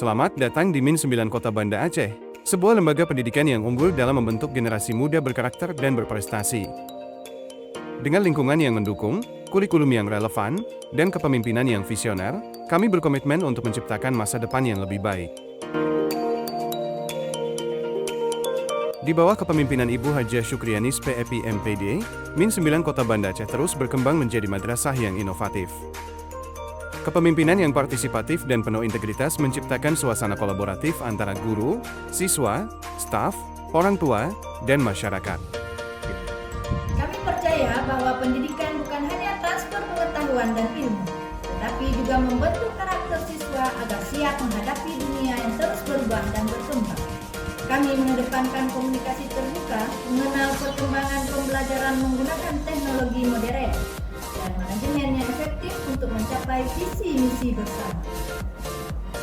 Selamat datang di Min 9 Kota Banda Aceh, sebuah lembaga pendidikan yang unggul dalam membentuk generasi muda berkarakter dan berprestasi. Dengan lingkungan yang mendukung, kurikulum yang relevan, dan kepemimpinan yang visioner, kami berkomitmen untuk menciptakan masa depan yang lebih baik. Di bawah kepemimpinan Ibu Hajah Syukrianis PEP MPD, Min 9 Kota Banda Aceh terus berkembang menjadi madrasah yang inovatif. Kepemimpinan yang partisipatif dan penuh integritas menciptakan suasana kolaboratif antara guru, siswa, staf, orang tua, dan masyarakat. Kami percaya bahwa pendidikan bukan hanya transfer pengetahuan dan ilmu, tetapi juga membentuk karakter siswa agar siap menghadapi dunia yang terus berubah dan berkembang. Kami mengedepankan komunikasi terbuka, mengenal perkembangan pembelajaran menggunakan teknologi modern, dan manajemen yang efektif untuk mencapai visi misi bersama.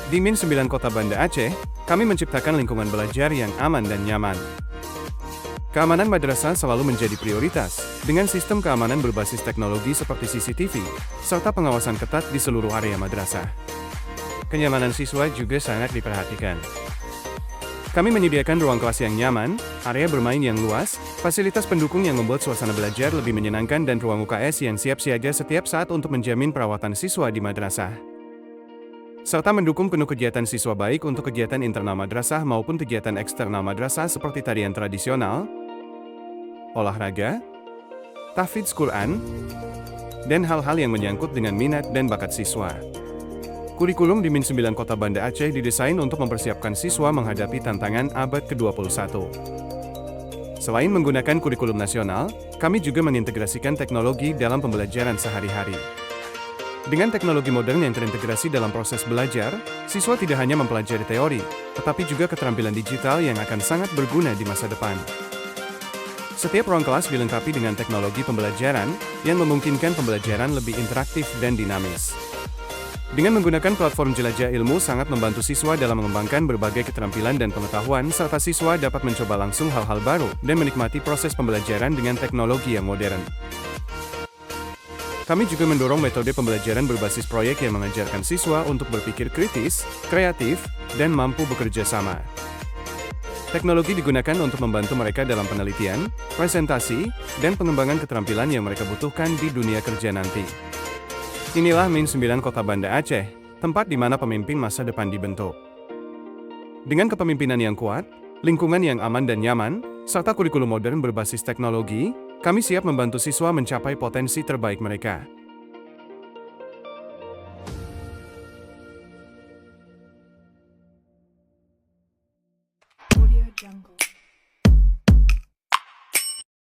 Di Min 9 Kota Banda Aceh, kami menciptakan lingkungan belajar yang aman dan nyaman. Keamanan madrasah selalu menjadi prioritas, dengan sistem keamanan berbasis teknologi seperti CCTV, serta pengawasan ketat di seluruh area madrasah. Kenyamanan siswa juga sangat diperhatikan. Kami menyediakan ruang kelas yang nyaman, area bermain yang luas, fasilitas pendukung yang membuat suasana belajar lebih menyenangkan dan ruang UKS yang siap siaga setiap saat untuk menjamin perawatan siswa di madrasah. Serta mendukung penuh kegiatan siswa baik untuk kegiatan internal madrasah maupun kegiatan eksternal madrasah seperti tarian tradisional, olahraga, tahfidz Quran, dan hal-hal yang menyangkut dengan minat dan bakat siswa. Kurikulum di Min 9 Kota Banda Aceh didesain untuk mempersiapkan siswa menghadapi tantangan abad ke-21. Selain menggunakan kurikulum nasional, kami juga mengintegrasikan teknologi dalam pembelajaran sehari-hari. Dengan teknologi modern yang terintegrasi dalam proses belajar, siswa tidak hanya mempelajari teori, tetapi juga keterampilan digital yang akan sangat berguna di masa depan. Setiap ruang kelas dilengkapi dengan teknologi pembelajaran yang memungkinkan pembelajaran lebih interaktif dan dinamis. Dengan menggunakan platform jelajah ilmu sangat membantu siswa dalam mengembangkan berbagai keterampilan dan pengetahuan serta siswa dapat mencoba langsung hal-hal baru dan menikmati proses pembelajaran dengan teknologi yang modern. Kami juga mendorong metode pembelajaran berbasis proyek yang mengajarkan siswa untuk berpikir kritis, kreatif, dan mampu bekerja sama. Teknologi digunakan untuk membantu mereka dalam penelitian, presentasi, dan pengembangan keterampilan yang mereka butuhkan di dunia kerja nanti. Inilah Min 9 Kota Banda Aceh, tempat di mana pemimpin masa depan dibentuk. Dengan kepemimpinan yang kuat, lingkungan yang aman dan nyaman, serta kurikulum modern berbasis teknologi, kami siap membantu siswa mencapai potensi terbaik mereka.